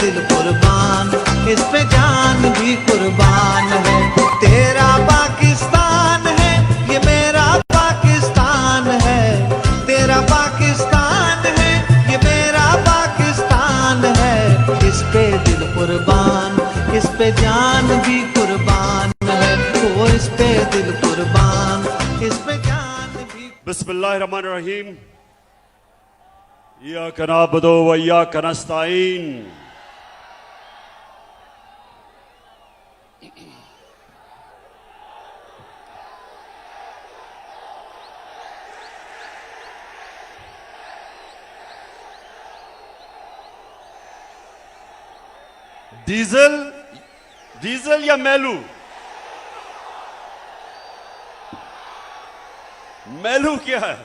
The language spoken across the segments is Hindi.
दिल कुर्बान, इस पे जान भी कुर्बान है। तेरा पाकिस्तान है, ये मेरा पाकिस्तान है। तेरा पाकिस्तान है, ये मेरा पाकिस्तान है। इस पे दिल कुर्बान, इस पे जान भी कुर्बान है। वो इस पे दिल कुर्बान, इस पे जान भी। बिस्मिल्लाहिर्रहमानिर्रहीम। इय्याका नअबुदु व इय्याका नस्तईन। डीजल डीजल या मेलू? मेलू क्या है?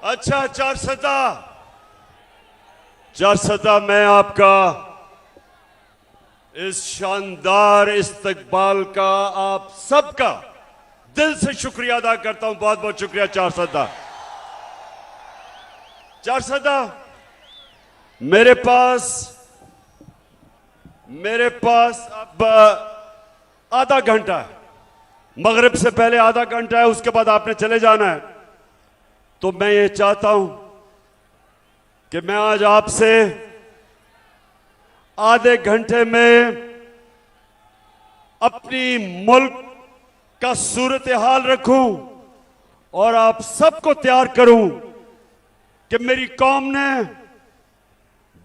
अच्छा, चारसदा मैं आपका इस शानदार इस्तकबाल का आप सबका दिल से शुक्रिया अदा करता हूं। बहुत बहुत शुक्रिया चारसदा। मेरे पास अब आधा घंटा है। मगरिब से पहले आधा घंटा है, उसके बाद आपने चले जाना है। तो मैं ये चाहता हूं कि मैं आज आपसे आधे घंटे में अपनी मुल्क का सूरत हाल रखूं और आप सबको तैयार करूं कि मेरी कौम ने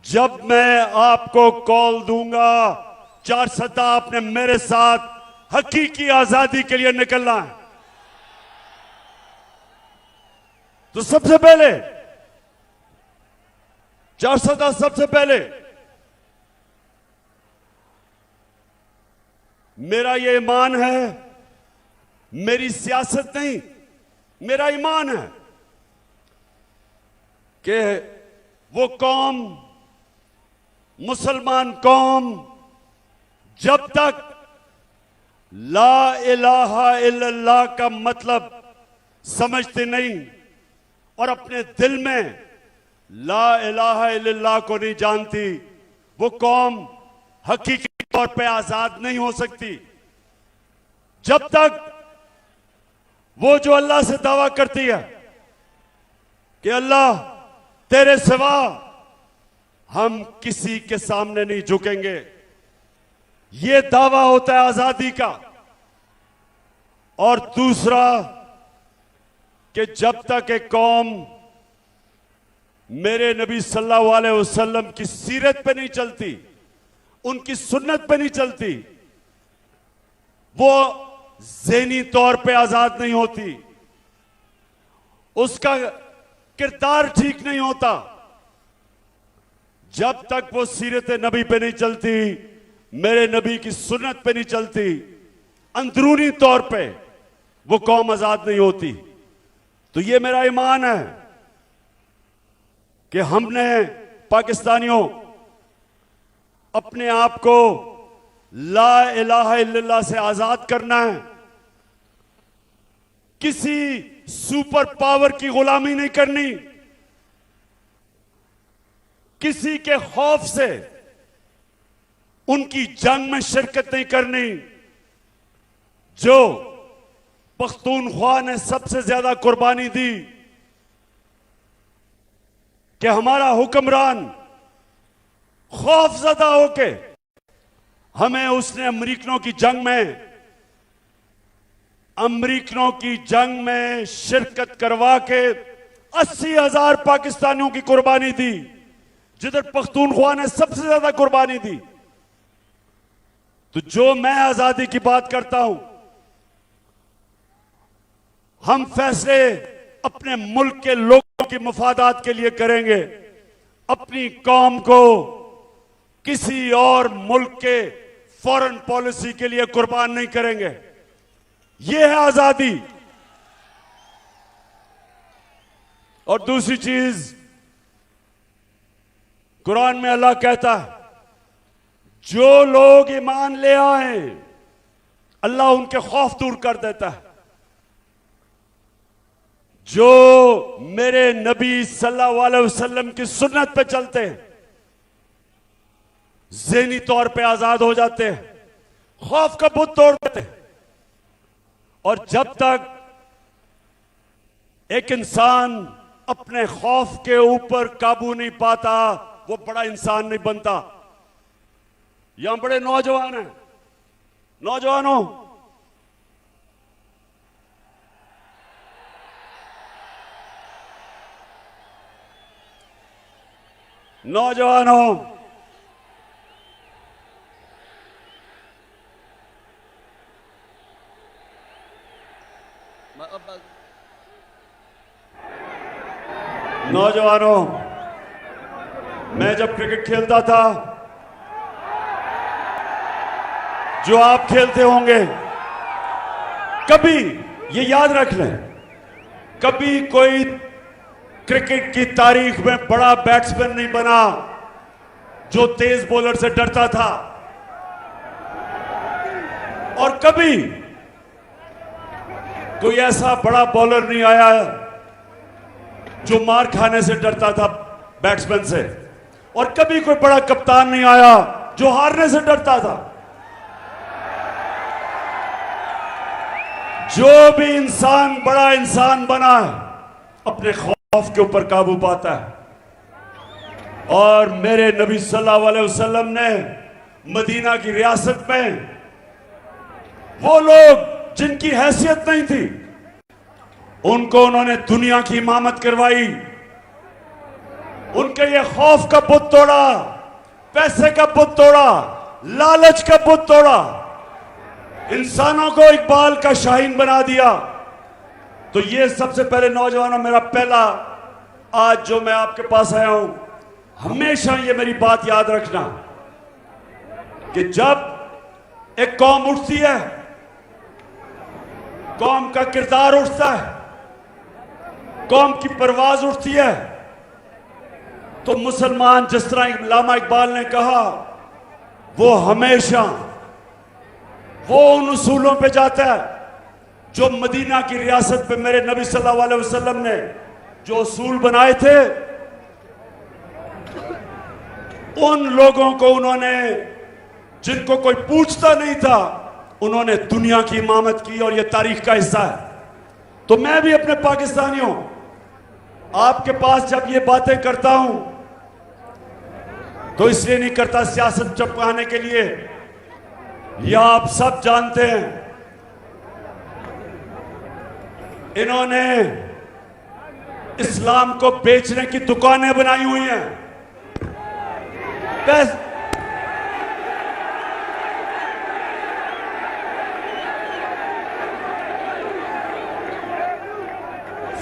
जब मैं आपको कॉल दूंगा, चारसदा आपने मेरे साथ हकीकी आजादी के लिए निकलना है। तो सबसे पहले चारसदा, सबसे पहले मेरा ये ईमान है, मेरी सियासत नहीं, मेरा ईमान है कि वो कौम, मुसलमान कौम, जब तक ला इलाहा इल्लल्लाह का मतलब समझते नहीं और अपने दिल में ला इलाहा इल्लल्लाह को नहीं जानती, वो कौम हकीकी तौर पे आजाद नहीं हो सकती। जब तक वो जो अल्लाह से दावा करती है कि अल्लाह तेरे सिवा हम किसी के सामने नहीं झुकेंगे, ये दावा होता है आजादी का। और दूसरा कि जब तक एक कौम मेरे नबी सल्लल्लाहु अलैहि वसल्लम की सीरत पे नहीं चलती, उनकी सुन्नत पे नहीं चलती, वो ज़हनी तौर पे आजाद नहीं होती, उसका किरदार ठीक नहीं होता। जब तक वो सीरत नबी पे नहीं चलती, मेरे नबी की सुन्नत पे नहीं चलती, अंदरूनी तौर पे वो कौम आजाद नहीं होती। तो ये मेरा ईमान है कि हमने पाकिस्तानियों अपने आप को ला इलाहा इल्लल्लाह से आजाद करना है। किसी सुपर पावर की गुलामी नहीं करनी, किसी के खौफ से उनकी जंग में शिरकत नहीं करनी। जो पख्तूनख्वा ने सबसे ज्यादा कुर्बानी दी कि हमारा हुक्मरान खौफजदा होके हमें उसने अमरीकनों की जंग में शिरकत करवा के 80,000 पाकिस्तानियों की कुर्बानी दी, जिधर पख्तूनख्वा ने सबसे ज्यादा कुर्बानी दी। तो जो मैं आजादी की बात करता हूं, हम फैसले अपने मुल्क के लोगों की मफादात के लिए करेंगे, अपनी कौम को किसी और मुल्क के फॉरेन पॉलिसी के लिए कुर्बान नहीं करेंगे। यह है आजादी। और दूसरी चीज, कुरान में अल्लाह कहता है जो लोग ईमान ले आए अल्लाह उनके खौफ दूर कर देता है। जो मेरे नबी सल्लल्लाहु अलैहि वसल्लम की सुन्नत पे चलते हैं, ज़हनी तौर पे आजाद हो जाते हैं, खौफ का बुत तोड़ देते हैं। और जब तक एक इंसान अपने खौफ के ऊपर काबू नहीं पाता, वो बड़ा इंसान नहीं बनता। यहां बड़े नौजवान हैं, नौजवानों, नौजवानों, नौजवानों, मैं जब क्रिकेट खेलता था, जो आप खेलते होंगे, कभी ये याद रख लें, कभी कोई क्रिकेट की तारीख में बड़ा बैट्समैन नहीं बना जो तेज बॉलर से डरता था, और कभी कोई ऐसा बड़ा बॉलर नहीं आया जो मार खाने से डरता था बैट्समैन से, और कभी कोई बड़ा कप्तान नहीं आया जो हारने से डरता था। जो भी इंसान बड़ा इंसान बना है, अपने खौफ के ऊपर काबू पाता है। और मेरे नबी सल्लल्लाहु अलैहि वसल्लम ने मदीना की रियासत में वो लोग जिनकी हैसियत नहीं थी, उनको उन्होंने दुनिया की इमामत करवाई, उनके ये खौफ का बुत तोड़ा, पैसे का बुत तोड़ा, लालच का बुत तोड़ा, इंसानों को इकबाल का शाहीन बना दिया। तो ये सबसे पहले नौजवानों, मेरा पहला आज जो मैं आपके पास आया हूं, हमेशा ये मेरी बात याद रखना कि जब एक कौम उठती है, कौम का किरदार उठता है, कौम की परवाज उठती है, तो मुसलमान, जिस तरह अल्लामा इकबाल ने कहा, वो हमेशा वो उन उसूलों पे जाता है जो मदीना की रियासत पे मेरे नबी सल्लल्लाहु अलैहि वसल्लम ने जो उसूल बनाए थे। उन लोगों को उन्होंने, जिनको कोई पूछता नहीं था, उन्होंने दुनिया की इमामत की, और यह तारीख का हिस्सा है। तो मैं भी अपने पाकिस्तानियों, आपके पास जब ये बातें करता हूं तो इसलिए नहीं करता सियासत चपकाने के लिए, या आप सब जानते हैं इन्होंने इस्लाम को बेचने की दुकानें बनाई हुई हैं।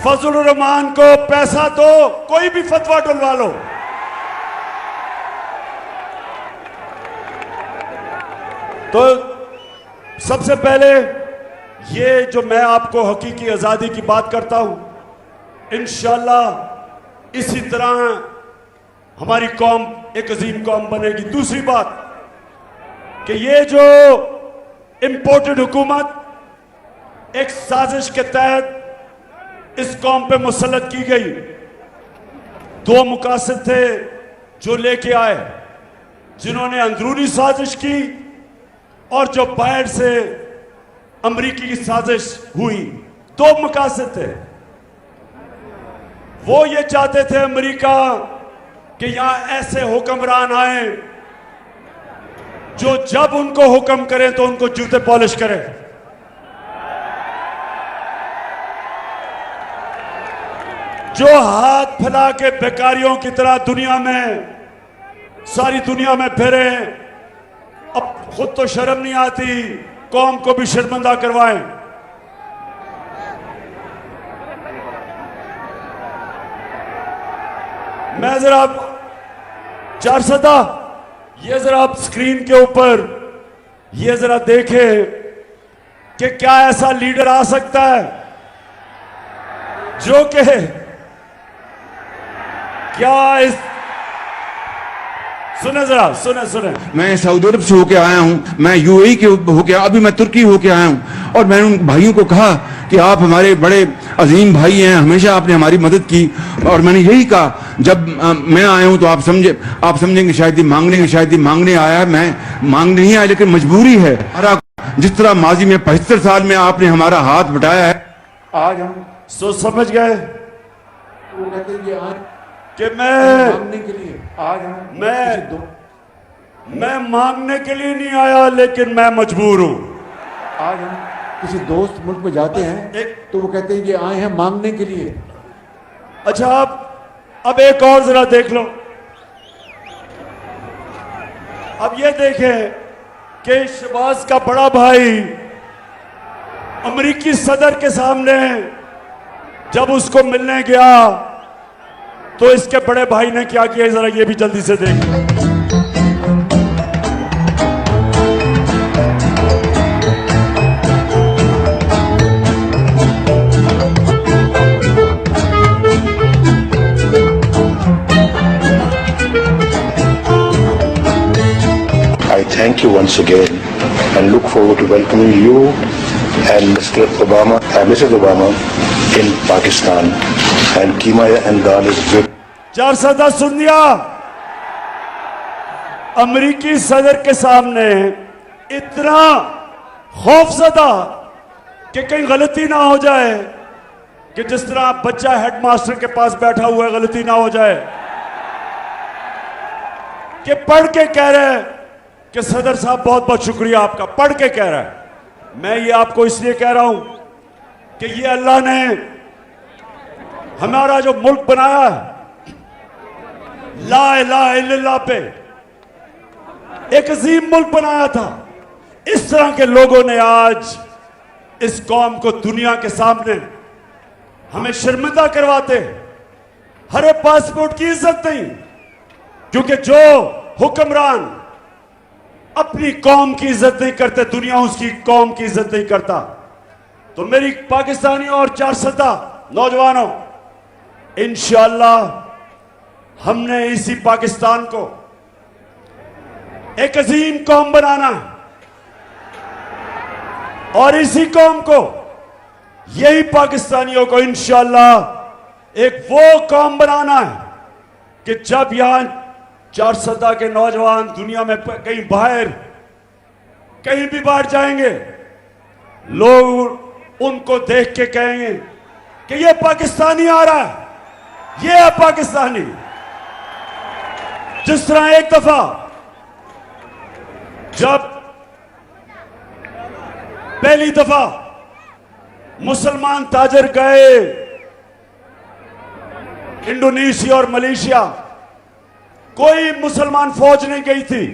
फजलुर रहमान को पैसा दो, कोई भी फतवा डलवा लो। तो सबसे पहले ये जो मैं आपको हकीकी आजादी की बात करता हूं, इंशाअल्लाह इसी तरह हमारी कौम एक अजीम कौम बनेगी। दूसरी बात कि ये जो इंपोर्टेड हुकूमत एक साजिश के तहत इस कौम पे मुसल्लत की गई, दो मुकासद थे जो लेके आए, जिन्होंने अंदरूनी साजिश की और जो बाहर से अमरीकी की साजिश हुई। दो मुकासद थे। वो ये चाहते थे अमरीका कि यहां ऐसे हुक्मरान आए जो जब उनको हुक्म करें तो उनको जूते पॉलिश करें। जो हाथ फैला के बेकारियों की तरह दुनिया में, सारी दुनिया में फिरे, अब खुद तो शर्म नहीं आती, कौम को भी शर्मिंदा करवाएं। मैं जरा चार सदा ये जरा आप स्क्रीन के ऊपर ये जरा देखें कि क्या ऐसा लीडर आ सकता है जो कि क्या इस सुने जरा, सुने सुने। मैं सऊदी अरब से होके आया हूँ, मैं यूएई के होके, अभी मैं तुर्की होके आया हूँ, और मैंने उन भाइयों को कहा कि आप हमारे बड़े अजीम भाई हैं, हमेशा आपने हमारी मदद की। और मैंने यही कहा, जब मैं आया हूँ तो आप समझेंगे शायद ये मांगने आया है। मैं मांगने नहीं आया, लेकिन मजबूरी है। जिस तरह माजी में 75 साल में आपने हमारा हाथ बटाया है, आज हम समझ गए वो कहते हैं कि आज कि मैं मांगने के लिए, आज हम मैं मांगने के लिए नहीं आया, लेकिन मैं मजबूर हूं। आज हम किसी दोस्त मुल्क में जाते हैं तो वो कहते हैं कि आए हैं मांगने के लिए। अच्छा, अब एक और जरा देख लो। अब ये देखें कि शहबाज का बड़ा भाई अमेरिकी सदर के सामने जब उसको मिलने गया तो इसके बड़े भाई ने क्या किया, जरा ये भी जल्दी से देख लो। I thank you once again and look forward to welcoming you and Mr. Obama and Mrs. Obama in Pakistan. And Keema and Dal is with. 410 सुन दिया। अमेरिकी सदर के सामने इतना खौफजदा कि कहीं गलती ना हो जाए, कि जिस तरह बच्चा हेडमास्टर के पास बैठा हुआ है गलती ना हो जाए, कि पढ़ के कह रहे हैं कि सदर साहब बहुत बहुत शुक्रिया आपका, पढ़ के कह रहा है। मैं ये आपको इसलिए कह रहा हूं कि ये अल्लाह ने हमारा जो मुल्क बनाया है, ला इलाहा इल्लल्लाह पे एक अजीम मुल्क बनाया था। इस तरह के लोगों ने आज इस कौम को दुनिया के सामने हमें शर्मिंदा करवाते। हरे पासपोर्ट की इज्जत नहीं, क्योंकि जो हुक्मरान अपनी कौम की इज्जत नहीं करते, दुनिया उसकी कौम की इज्जत नहीं करता। तो मेरी पाकिस्तानी और 410 नौजवानों, इंशाअल्लाह हमने इसी पाकिस्तान को एक अजीम कौम बनाना है, और इसी कौम को, यही पाकिस्तानियों को इंशाअल्लाह एक वो कौम बनाना है कि जब यहां 410 के नौजवान दुनिया में कहीं बाहर, कहीं भी बाहर जाएंगे, लोग उनको देख के कहेंगे कि ये पाकिस्तानी आ रहा है, ये है पाकिस्तानी। जिस तरह एक दफा जब पहली दफा मुसलमान ताजर गए इंडोनेशिया और मलेशिया, कोई मुसलमान फौज नहीं गई थी।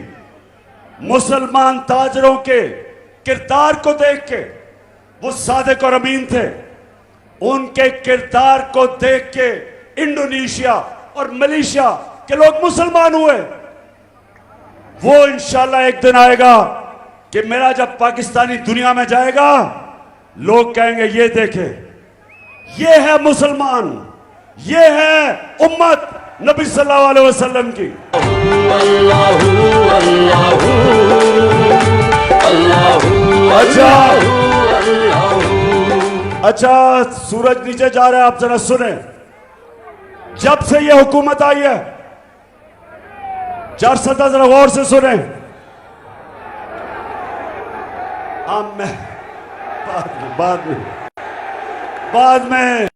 मुसलमान ताजरों के किरदार को देख के, वो सादिक और अमीन थे, उनके किरदार को देख के इंडोनेशिया और मलेशिया के लोग मुसलमान हुए। वो इंशाल्लाह एक दिन आएगा कि मेरा जब पाकिस्तानी दुनिया में जाएगा, लोग कहेंगे ये देखे, ये है मुसलमान, ये है उम्मत नबी सल्लल्लाहु अलैहि वसल्लम की। अच्छा, सूरज नीचे जा रहा है, आप जरा सुने। जब से ये हुकूमत आई है, 410 जरा गौर से सुने। मैं बाद में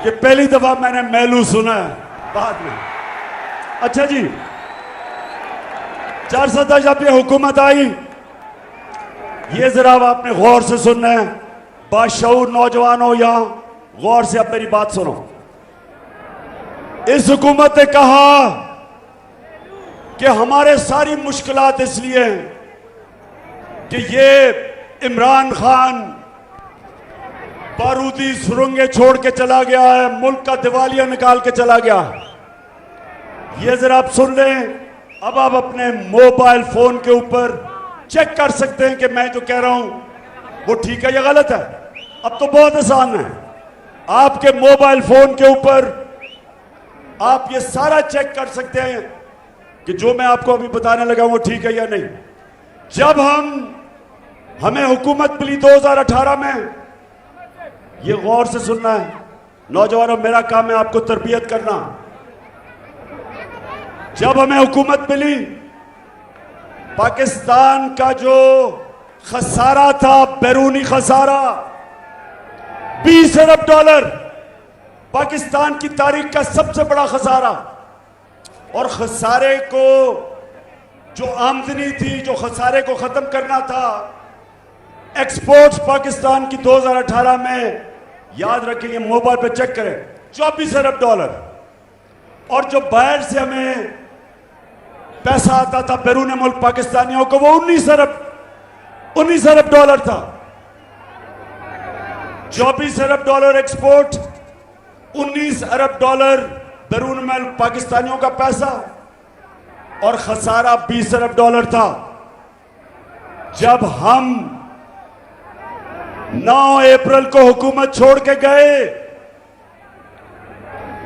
ये पहली दफा मैंने मेलू सुना है, बाद में। अच्छा जी, 410 जब ये हुकूमत आई, ये जरा आपने गौर से सुनना है। बाशऊर नौजवानों, यहां गौर से अब मेरी बात सुनो। इस हुकूमत ने कहा कि हमारे सारी मुश्किलात इसलिए हैं कि ये इमरान खान बारूदी सुरंगें छोड़ के चला गया है, मुल्क का दिवालिया निकाल के चला गया। ये जरा आप सुन लें। अब आप अपने मोबाइल फोन के ऊपर चेक कर सकते हैं कि मैं जो कह रहा हूं वो ठीक है या गलत है। अब तो बहुत आसान है, आपके मोबाइल फोन के ऊपर आप ये सारा चेक कर सकते हैं कि जो मैं आपको अभी बताने लगा वो ठीक है या नहीं। जब हमें हुकूमत मिली 2018 में, ये गौर से सुनना है नौजवानों, मेरा काम है आपको तरबियत करना। जब हमें हुकूमत मिली, पाकिस्तान का जो खसारा था, बैरूनी खसारा 20 अरब डॉलर, पाकिस्तान की तारीख का सबसे बड़ा खसारा। और खसारे को, जो आमदनी थी, जो खसारे को खत्म करना था, एक्सपोर्ट्स पाकिस्तान की 2018 में, याद रखेंगे, मोबाइल पे चेक करें, 24 अरब डॉलर। और जो बाहर से हमें पैसा आता था बैरून मुल्क पाकिस्तानियों को, वो 19 अरब डॉलर था। 24 अरब डॉलर एक्सपोर्ट, 19 अरब डॉलर बैरून मुल्क पाकिस्तानियों का पैसा, और खसारा 20 अरब डॉलर था। जब हम 9 अप्रैल को हुकूमत छोड़ के गए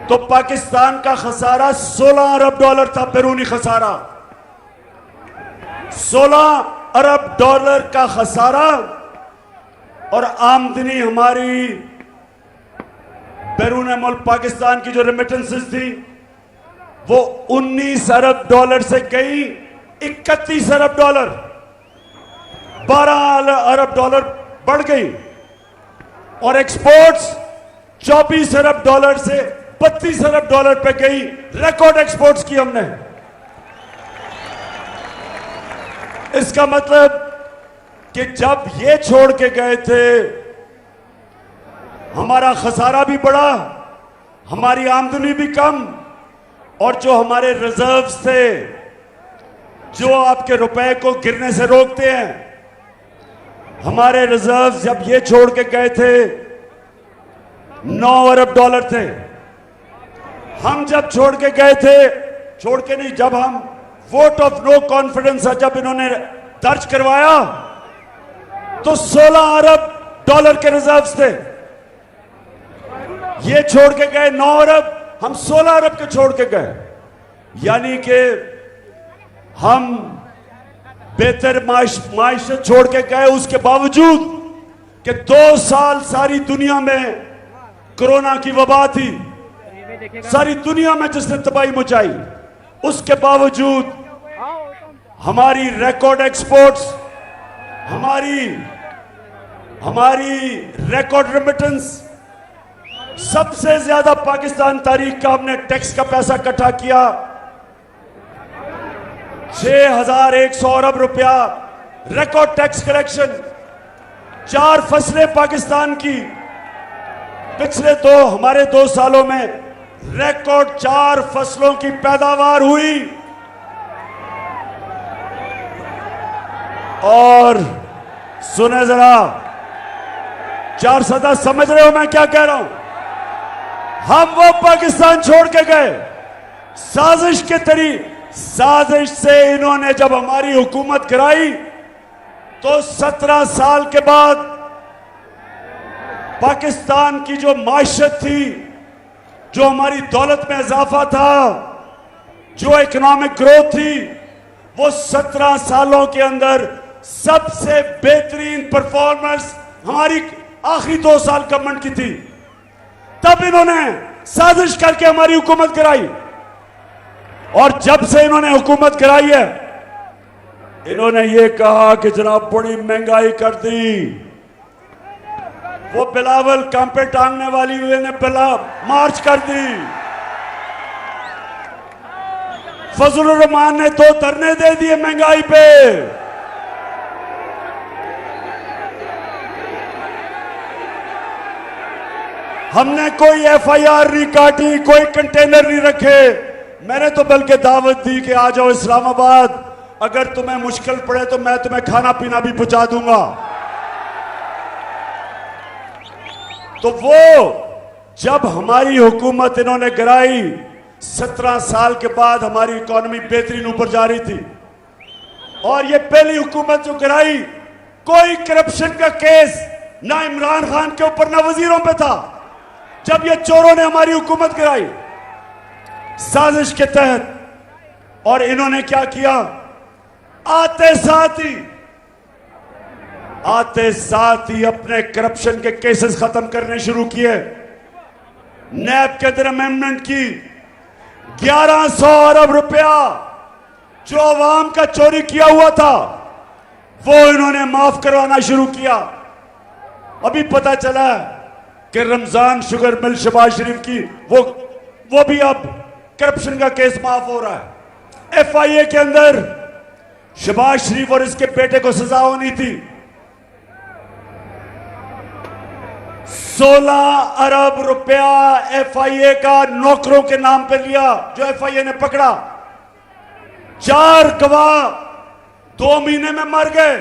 तो पाकिस्तान का खसारा 16 अरब डॉलर था, बैरूनी खसारा। 16 अरब डॉलर का खसारा, और आमदनी हमारी बैरून मुल्क पाकिस्तान की जो रेमिटेंसेस थी वो 19 अरब डॉलर से गई 31 अरब डॉलर, 12 अरब डॉलर बढ़ गई। और एक्सपोर्ट्स 24 अरब डॉलर से 32 अरब डॉलर पे गई। रिकॉर्ड एक्सपोर्ट्स की हमने। इसका मतलब कि जब ये छोड़ के गए थे, हमारा खसारा भी बढ़ा, हमारी आमदनी भी कम, और जो हमारे रिजर्व्स थे, जो आपके रुपए को गिरने से रोकते हैं, हमारे रिजर्व्स जब ये छोड़ के गए थे 9 अरब डॉलर थे। हम जब छोड़ के गए थे, छोड़ के नहीं, जब हम वोट ऑफ नो कॉन्फिडेंस जब इन्होंने दर्ज करवाया तो 16 अरब डॉलर के रिजर्व्स थे। ये छोड़ के गए 9 अरब, हम 16 अरब के छोड़ के गए। यानी कि हम बेहतर माइशत छोड़ के गए, उसके बावजूद कि 2 साल सारी दुनिया में कोरोना की वबा थी, सारी दुनिया में जिसने तबाही मचाई, उसके बावजूद हमारी रिकॉर्ड एक्सपोर्ट्स, हमारी रिकॉर्ड रेमिटेंस, सबसे ज्यादा पाकिस्तान तारीख का हमने टैक्स का पैसा इकट्ठा किया, 6100 अरब रुपया रिकॉर्ड टैक्स कलेक्शन। 4 फसलें पाकिस्तान की पिछले हमारे 2 सालों में रिकॉर्ड 4 फसलों की पैदावार हुई। और सुने जरा, 4 सदा समझ रहे हो मैं क्या कह रहा हूं? हम वो पाकिस्तान छोड़ के गए साजिश से इन्होंने जब हमारी हुकूमत गिराई तो 17 साल के बाद पाकिस्तान की जो माइशत थी, जो हमारी दौलत में इजाफा था, जो इकोनॉमिक ग्रोथ थी, वो 17 सालों के अंदर सबसे बेहतरीन परफॉर्मेंस हमारी आखिरी 2 साल गवर्नमेंट की थी। तब इन्होंने साजिश करके हमारी हुकूमत गिराई, और जब से इन्होंने हुकूमत गिराई है, इन्होंने ये कहा कि जनाब बड़ी महंगाई कर दी। वो बिलावल कांपे टांगने वाली ने मार्च कर दी। फजलुर रहमान ने 2 धरने दे दिए महंगाई पे। हमने कोई FIR नहीं काटी, कोई कंटेनर नहीं रखे। मैंने तो बल्कि दावत दी कि आ जाओ इस्लामाबाद, अगर तुम्हें मुश्किल पड़े तो मैं तुम्हें खाना पीना भी पहुंचा दूंगा। तो वो जब हमारी हुकूमत इन्होंने गिराई, 17 साल के बाद हमारी इकोनॉमी बेहतरीन ऊपर जा रही थी। और ये पहली हुकूमत जो गिराई, कोई करप्शन का केस ना इमरान खान के ऊपर ना वजीरों पे था। जब ये चोरों ने हमारी हुकूमत गिराई, साजिश के तहत। और इन्होंने क्या किया, आते साथ ही अपने करप्शन के केसेस खत्म करने शुरू किए। नैब के अंदर अमेंडमेंट की, 1100 अरब रुपया जो अवाम का चोरी किया हुआ था वो इन्होंने माफ करवाना शुरू किया। अभी पता चला कि रमजान शुगर मिल शहबाज शरीफ की वो भी अब करप्शन का केस माफ हो रहा है। FIA के अंदर शहबाज शरीफ और इसके बेटे को सजा होनी थी। 16 अरब रुपया FIA का नौकरों के नाम पे लिया जो FIA ने पकड़ा। 4 गवाह 2 महीने में मर गए।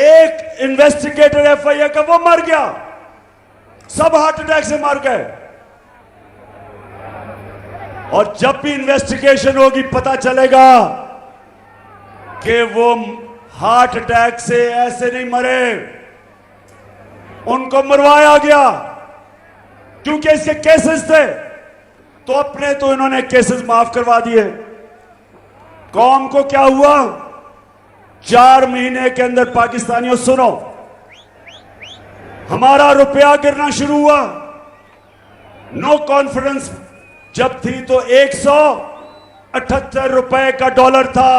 एक इन्वेस्टिगेटर FIA का वो मर गया, सब हार्ट अटैक से मर गए। और जब भी इन्वेस्टिगेशन होगी पता चलेगा कि वो हार्ट अटैक से ऐसे नहीं मरे, उनको मरवाया गया क्योंकि इसके केसेस थे। तो अपने तो इन्होंने केसेस माफ करवा दिए। कौम को क्या हुआ, 4 महीने के अंदर पाकिस्तानियों सुनो, हमारा रुपया गिरना शुरू हुआ। नो कॉन्फिडेंस जब थी तो 178 रुपए का डॉलर था,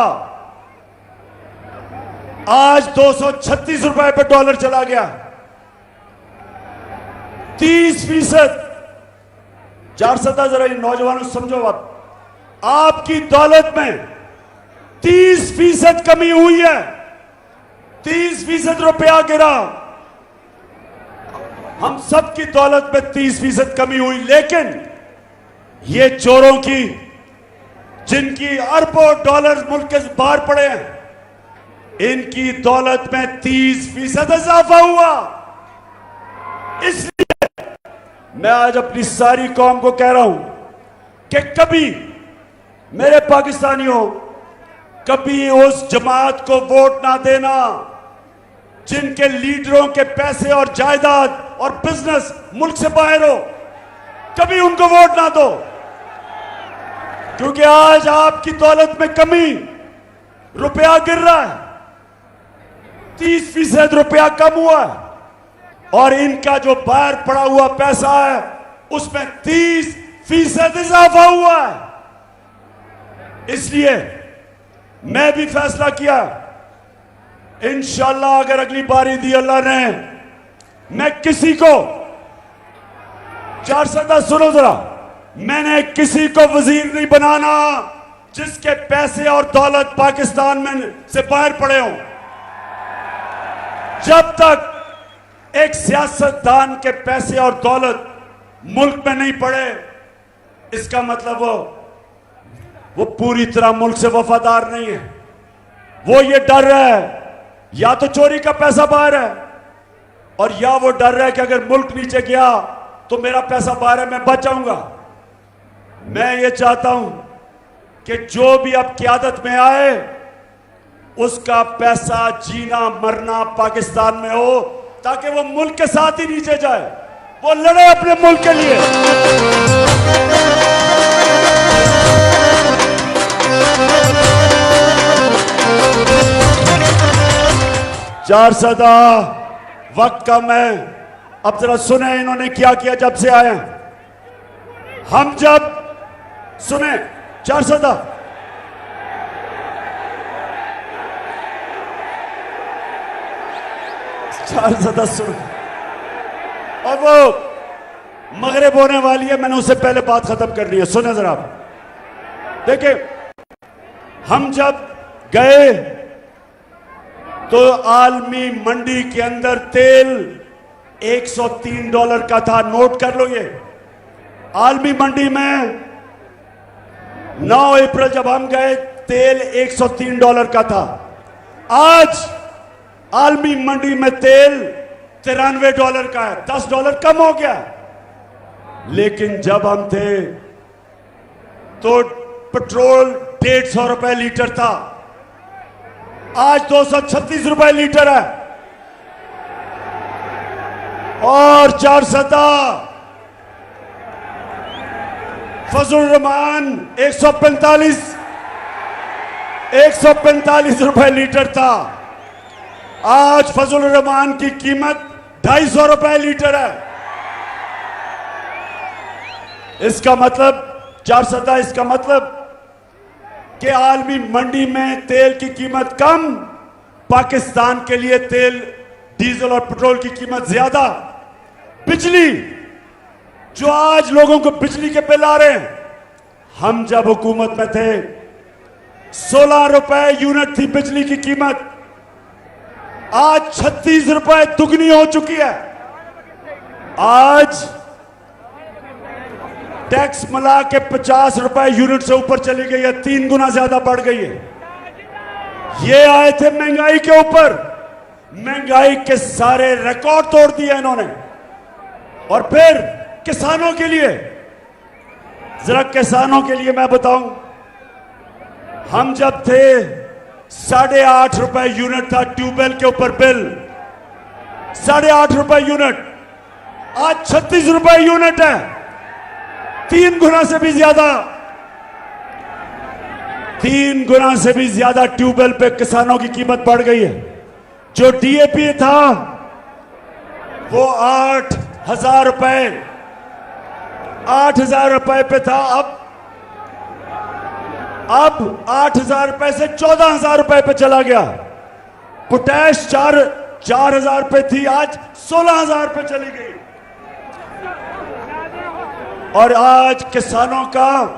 आज 236 रुपए पे डॉलर चला गया। 30%। 400 जरा नौजवानों समझो, आपकी दौलत में 30% कमी हुई है। 30% रुपया गिरा। हम सबकी दौलत में 30% कमी हुई, लेकिन ये चोरों की, जिनकी अरबों डॉलर मुल्क के बाहर पड़े हैं, इनकी दौलत में 30% इजाफा हुआ। इसलिए मैं आज अपनी सारी कौम को कह रहा हूं कि कभी मेरे पाकिस्तानियों, कभी उस जमात को वोट ना देना जिनके लीडरों के पैसे और जायदाद और बिजनेस मुल्क से बाहर हो। कभी उनको वोट ना दो, क्योंकि आज आपकी दौलत में कमी, रुपया गिर रहा है, 30% रुपया कम हुआ है। और इनका जो बाहर पड़ा हुआ पैसा है उसमें 30% इजाफा हुआ है। इसलिए मैं भी फैसला किया, इंशाल्लाह अगर अगली बारी दी अल्लाह ने, मैं किसी को, 410 सुनो जरा, मैंने किसी को वजीर नहीं बनाना जिसके पैसे और दौलत पाकिस्तान में से बाहर पड़े हों। जब तक एक सियासतदान के पैसे और दौलत मुल्क में नहीं पड़े, इसका मतलब वो पूरी तरह मुल्क से वफादार नहीं है। वो ये डर रहा है या तो चोरी का पैसा बाहर है, और या वो डर रहा है कि अगर मुल्क नीचे गया तो मेरा पैसा बाहर है, मैं बच जाऊंगा। मैं ये चाहता हूं कि जो भी अब क़यादत में आए उसका पैसा जीना मरना पाकिस्तान में हो, ताकि वो मुल्क के साथ ही नीचे जाए, वो लड़े अपने मुल्क के लिए। चार सदा वक्त कम है, अब जरा सुने इन्होंने क्या किया जब से आए। हम जब सुने 400 सुनो, और वो मगरिब होने वाली है, मैंने उससे पहले बात खत्म कर ली है। सुने जरा, देखिए हम जब गए तो आलमी मंडी के अंदर तेल $103 का था। नोट कर लो, ये आलमी मंडी में 9 अप्रैल जब हम गए तेल $103 का था। आज आलमी मंडी में तेल $93 का है, $10 कम हो गया। लेकिन जब हम थे तो पेट्रोल ₹150 लीटर था, आज ₹236 लीटर है। और 400 फजल रहमान 145 रुपए लीटर था। आज फजल रहमान की कीमत 250 रुपए लीटर है। इसका मतलब 400, इसका मतलब कि आलमी मंडी में तेल की कीमत कम, पाकिस्तान के लिए तेल, डीजल और पेट्रोल की कीमत ज्यादा। बिजली, जो आज लोगों को बिजली के बिल आ रहे हैं, हम जब हुकूमत में थे 16 रुपए यूनिट थी बिजली की कीमत, आज 36 रुपए दुगनी हो चुकी है। आज टैक्स मिला के 50 रुपए यूनिट से ऊपर चली गई है, 3 गुना ज्यादा बढ़ गई है। ये आए थे महंगाई के ऊपर, महंगाई के सारे रिकॉर्ड तोड़ दिए इन्होंने। और फिर किसानों के लिए, जरा किसानों के लिए मैं बताऊं, हम जब थे 8.5 रुपए यूनिट था ट्यूबवेल के ऊपर बिल, 8.5 रुपए यूनिट, आज 36 रुपए यूनिट है, 3 गुना से भी ज्यादा, 3 गुना से भी ज्यादा ट्यूबवेल पे किसानों की कीमत बढ़ गई है। जो डीएपी था वो 8,000 रुपए, 8,000 रुपए पे था, अब 8,000 रुपए से 14,000 रुपए पे चला गया। पोटैश 4,000 रुपए थी, आज 16,000 रुपए चली गई। और आज किसानों का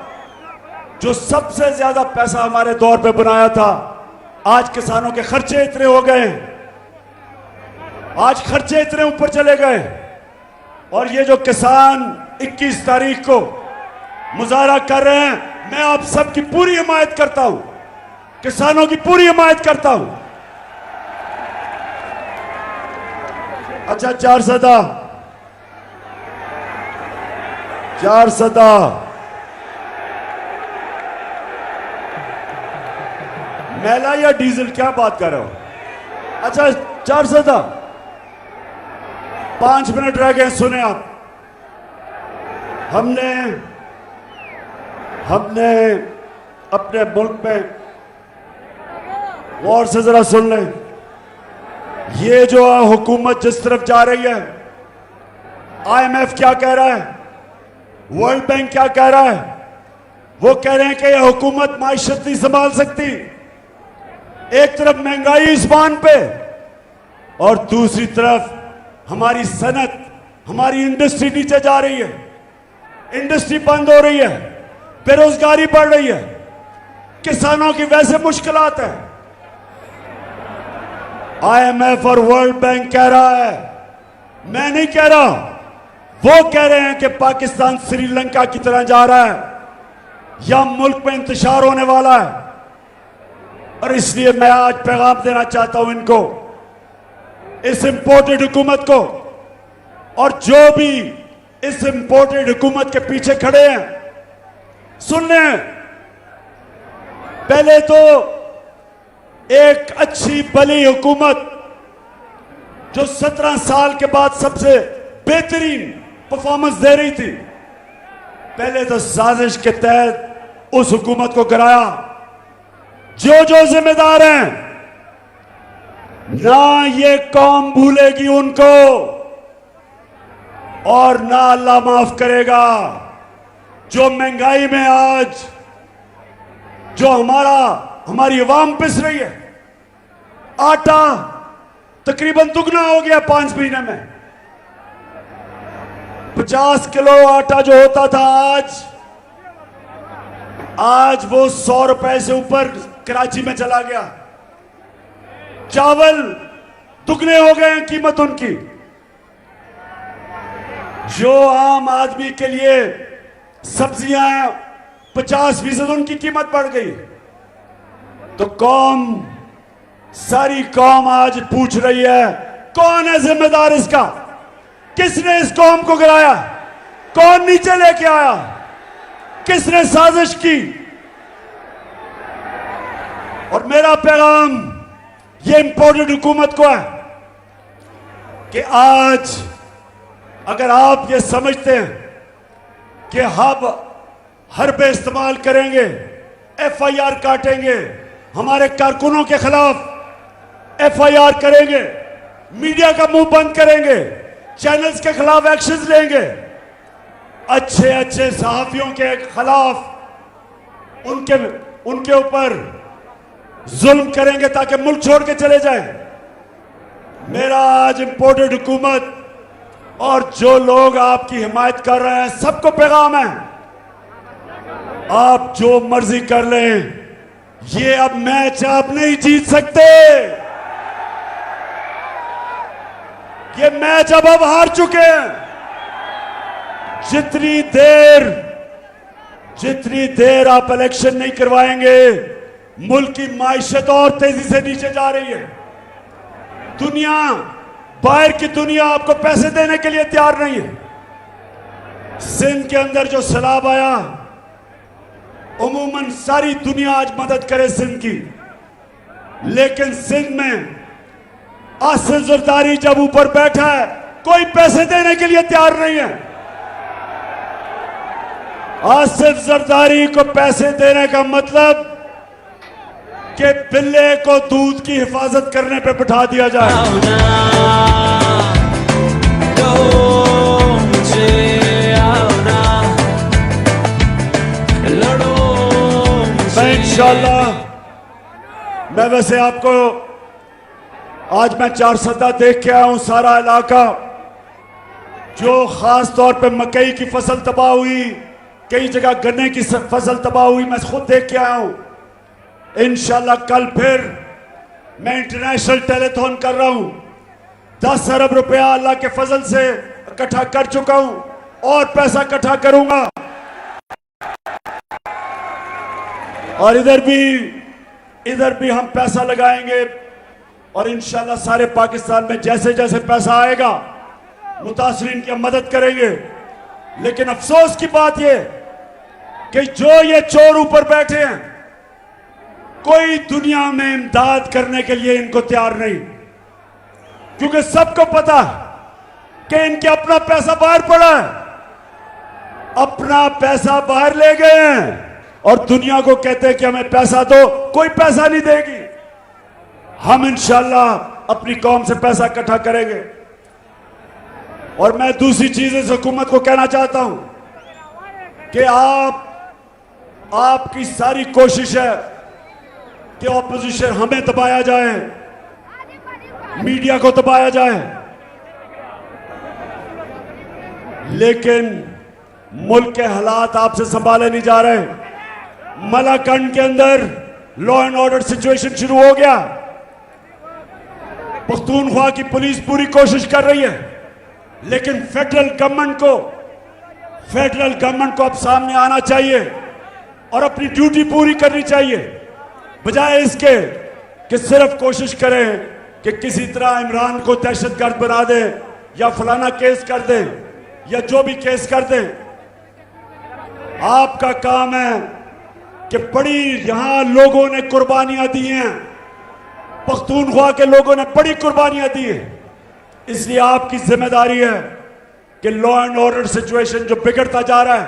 जो सबसे ज्यादा पैसा हमारे दौर पे बनाया था, आज किसानों के खर्चे इतने हो गए, आज खर्चे इतने ऊपर चले गए। और ये जो किसान 21 तारीख को मुजाहरा कर रहे हैं, मैं आप सबकी पूरी हिमायत करता हूं, किसानों की पूरी हिमायत करता हूं। अच्छा, 400 मैला या डीजल, क्या बात कर रहे हो? अच्छा, 400 5 मिनट रह गए, सुने आप। हमने अपने मुल्क में, गौर से जरा सुन लें, ये जो हुकूमत जिस तरफ जा रही है, आईएमएफ क्या कह रहा है, वर्ल्ड बैंक क्या कह रहा है, वो कह रहे हैं कि यह हुकूमत माइशत नहीं संभाल सकती। एक तरफ महंगाई इस्पान पे और दूसरी तरफ हमारी सनत, हमारी इंडस्ट्री नीचे जा रही है, इंडस्ट्री बंद हो रही है, बेरोजगारी बढ़ रही है, किसानों की वैसे मुश्किलात है। आईएमएफ और वर्ल्ड बैंक कह रहा है, मैं नहीं कह रहा, वो कह रहे हैं कि पाकिस्तान श्रीलंका की तरह जा रहा है या मुल्क में इंतशार होने वाला है। और इसलिए मैं आज पैगाम देना चाहता हूं इनको, इस इंपोर्टेड हुकूमत को, और जो भी इस इंपोर्टेड हुकूमत के पीछे खड़े हैं, सुन लें, पहले तो एक अच्छी भली हुकूमत जो 17 साल के बाद सबसे बेहतरीन परफॉर्मेंस दे रही थी, पहले तो साजिश के तहत उस हुकूमत को गिराया। जो जिम्मेदार हैं, ना ये कौम भूलेगी उनको और ना अल्लाह माफ करेगा। जो महंगाई में आज जो हमारी अवाम पिस रही है, आटा तकरीबन दुगना हो गया 5 महीने में। 50 किलो आटा जो होता था आज वो 100 रुपए से ऊपर कराची में चला गया। चावल दुगने हो गए हैं कीमत उनकी। जो आम आदमी के लिए सब्जियां 50% उनकी कीमत बढ़ गई। तो सारी कौम आज पूछ रही है, कौन है जिम्मेदार इसका? किसने इस कौम को गिराया? कौन नीचे लेके आया? किसने साजिश की? और मेरा पैगाम ये इंपोर्टेड हुकूमत को है कि आज अगर आप ये समझते हैं कि हरबे इस्तेमाल करेंगे, FIR काटेंगे, हमारे कारकुनों के खिलाफ FIR करेंगे, मीडिया का मुंह बंद करेंगे, चैनल्स के खिलाफ एक्शन लेंगे, अच्छे अच्छे सहाफियों के खिलाफ उनके ऊपर जुल्म करेंगे ताकि मुल्क छोड़ के चले जाएं। मेरा आज इंपोर्टेड हुकूमत और जो लोग आपकी हिमायत कर रहे हैं सबको पैगाम है, आप जो मर्जी कर लें, ये अब मैच आप नहीं जीत सकते। ये मैच अब आप हार चुके हैं। जितनी देर आप इलेक्शन नहीं करवाएंगे, मुल्क की माइशत और तेजी से नीचे जा रही है। दुनिया, बाहर की दुनिया आपको पैसे देने के लिए तैयार नहीं है। सिंध के अंदर जो सैलाब आया, उमूमन सारी दुनिया आज मदद करे सिंध की, लेकिन सिंध में आसिफ जरदारी जब ऊपर बैठा है, कोई पैसे देने के लिए तैयार नहीं है। आसिफ जरदारी को पैसे देने का मतलब कि बिल्ले को दूध की हिफाजत करने पे बिठा दिया जाए। मैं इंशाल्लाह, मैं वैसे आपको आज मैं 4 सदा देख के आया हूं, सारा इलाका जो खास तौर पे मकई की फसल तबाह हुई, कई जगह गन्ने की फसल तबाह हुई, मैं खुद देख के आया हूं। इंशाल्लाह कल फिर मैं इंटरनेशनल टेलीथॉन कर रहा हूं, 10 अरब रुपया अल्लाह के फजल से इकट्ठा कर चुका हूं और पैसा इकट्ठा करूंगा। और इधर भी हम पैसा लगाएंगे और इंशाल्लाह सारे पाकिस्तान में जैसे जैसे पैसा आएगा मुतासरीन की मदद करेंगे। लेकिन अफसोस की बात यह कि जो ये चोर ऊपर बैठे हैं, कोई दुनिया में इमदाद करने के लिए इनको तैयार नहीं, क्योंकि सबको पता कि इनके अपना पैसा बाहर पड़ा है, अपना पैसा बाहर ले गए हैं और दुनिया को कहते हैं कि हमें पैसा दो, कोई पैसा नहीं देगी। हम इंशाल्लाह अपनी कौम से पैसा इकट्ठा करेंगे। और मैं दूसरी चीज इस हुकूमत को कहना चाहता हूं कि आपकी सारी कोशिश है कि ऑपोजिशन हमें दबाया जाए, मीडिया को दबाया जाए, लेकिन मुल्क के हालात आपसे संभाले नहीं जा रहे। मलाकंड के अंदर लॉ एंड ऑर्डर सिचुएशन शुरू हो गया। पख्तूनख्वा की पुलिस पूरी कोशिश कर रही है, लेकिन फेडरल गवर्नमेंट को अब सामने आना चाहिए और अपनी ड्यूटी पूरी करनी चाहिए, बजाय इसके कि सिर्फ कोशिश करें कि किसी तरह इमरान को दहशतगर्द बना दें या फलाना केस कर दें या जो भी केस कर दें। आपका काम है कि बड़ी यहां लोगों ने कुर्बानियां दी हैं, पख्तूनख्वा के लोगों ने बड़ी कुर्बानियां दी हैं, इसलिए आपकी जिम्मेदारी है कि लॉ एंड ऑर्डर सिचुएशन जो बिगड़ता जा रहा है,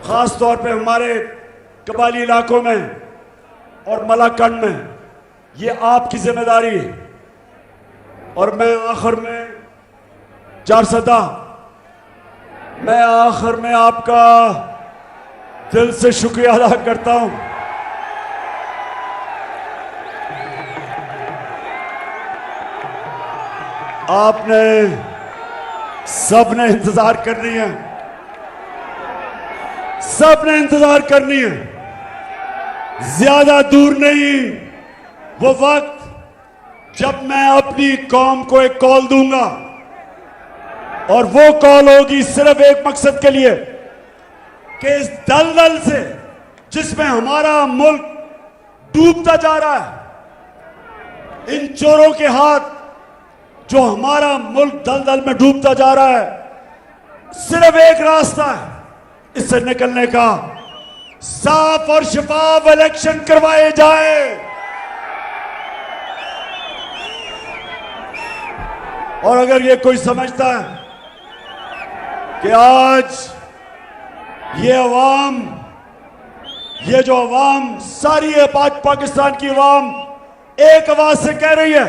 खास तौर पे हमारे कबायली इलाकों में और मलाकंड में, ये आपकी जिम्मेदारी है। और मैं आखिर में 4 सदा, मैं आखिर में आपका दिल से शुक्रिया अदा करता हूं। आपने सबने इंतजार करनी है, सबने इंतजार करनी है। ज्यादा दूर नहीं वो वक्त जब मैं अपनी कौम को एक कॉल दूंगा, और वो कॉल होगी सिर्फ एक मकसद के लिए कि इस दलदल से जिसमें हमारा मुल्क डूबता जा रहा है, इन चोरों के हाथ जो हमारा मुल्क दलदल में डूबता जा रहा है, सिर्फ एक रास्ता है इससे निकलने का, साफ और शफाफ इलेक्शन करवाए जाए। और अगर ये कोई समझता है कि आज ये अवाम, ये जो अवाम सारी है, पाकिस्तान की अवाम एक आवाज से कह रही है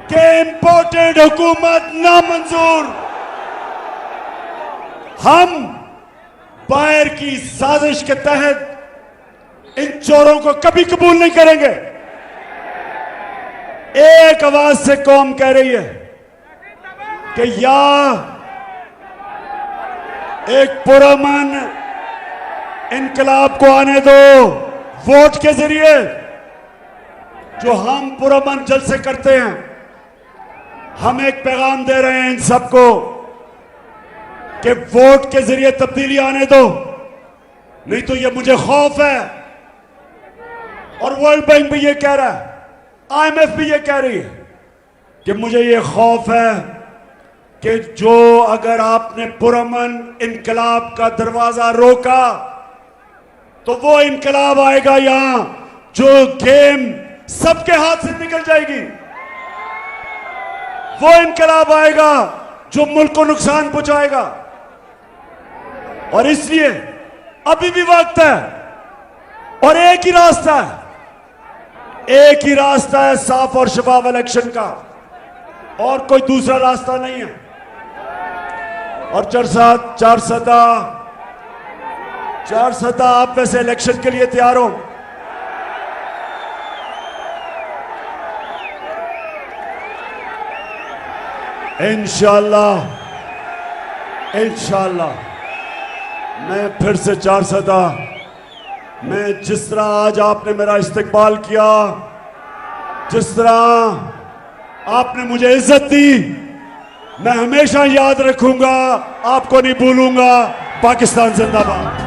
कि इंपोर्टेड हुकूमत नामंजूर। हम बाहर की साजिश के तहत इन चोरों को कभी कबूल नहीं करेंगे। एक आवाज से कौम कह रही है कि या एक पुरअमन इनकलाब को आने दो वोट के जरिए, जो हम पुरअमन जलसे करते हैं। हम एक पैगाम दे रहे हैं इन सबको कि वोट के जरिए तब्दीली आने दो, नहीं तो ये मुझे खौफ है। और वर्ल्ड बैंक भी ये कह रहा है, IMF भी ये कह रही है कि मुझे ये खौफ है कि जो अगर आपने पुरअमन इनकलाब का दरवाजा रोका तो वो इनकलाब आएगा यहां, जो गेम सबके हाथ से निकल जाएगी। वो इनकलाब आएगा जो मुल्क को नुकसान पहुंचाएगा। और इसलिए अभी भी वक्त है और एक ही रास्ता है, एक ही रास्ता है साफ और शफाफ इलेक्शन का, और कोई दूसरा रास्ता नहीं है। और चार सदा आप वैसे इलेक्शन के लिए तैयार हो? इंशाअल्लाह मैं फिर से 4 सदा, मैं जिस तरह आज आपने मेरा इस्तकबाल किया, जिस तरह आपने मुझे इज्जत दी, मैं हमेशा याद रखूंगा, आपको नहीं भूलूंगा। पाकिस्तान जिंदाबाद।